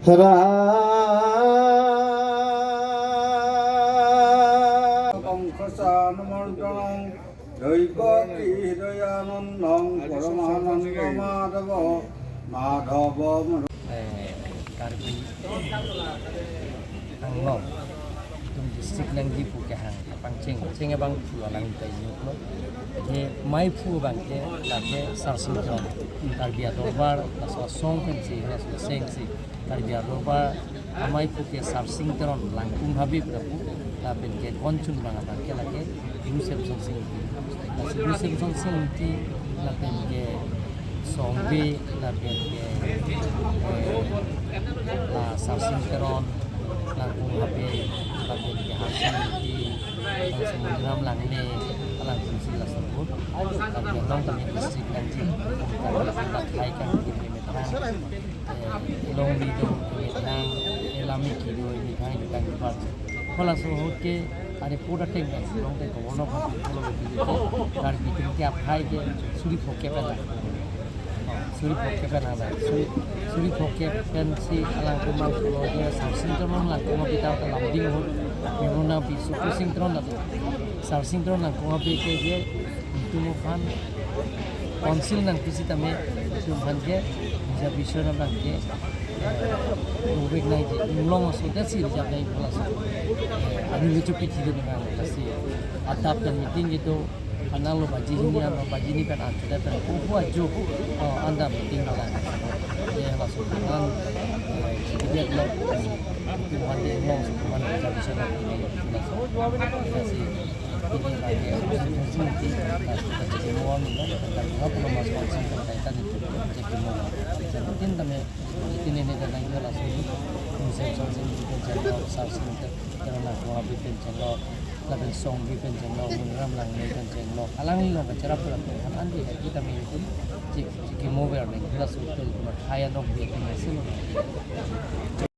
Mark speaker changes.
Speaker 1: Karbi Anglong tung district lang di pu ke hang pangcing cing bang pu lang tai nyuk lo je mai pu bang ke la ke sarsing tron karbi adobar la so song pen si la so seng si karbi adobar mai pu ke sarsing tron lang kum habi prapu la pen ke konchun bang apa ke la ke yusef song sing la yusef song sing ti la pen ke song bi la pen ke la sarsing tron lang kum habi la pen ke hasil ti semudiram lang ne lang fungsi la sebut karbi long kami district lang ji karbi la khai kan ki metrang long di do metrang elami ki do ni khai di kan par khola so hoke are pura teng long te ko no ko kholo bi di karbi tin ki ap khai ke suri phoke pa suri phoke pa na suri phoke pen si alang kumang lo je sarsing tron lang ko bitaw ta lambing ho memona bi su sing tron na sarsing tron lang ko bi ke je tumo khan council nang pisi tame tum khan ke ja bisho na lang ke ubek nai je long so that si ja nai plus ani lu chupi thi de na kasi atap dan meeting itu analo baji ni ama baji ni kan ada pen ko ajo anda meeting na lang ya langsung dengan dia lo tuan dia long tuan ja bisho na kasi ini lagi nanti kita cek mau ni kan apa nama sponsor kaitan itu cek mau mungkin kami ini dan lagi langsung musim sonsing kita channel subscribe karena aku habis channel laban song di channel mengram lang ni channel alang ni long cara pula kan andi kita mengikut cek mau berani kita sudah kaya nok dia tinggal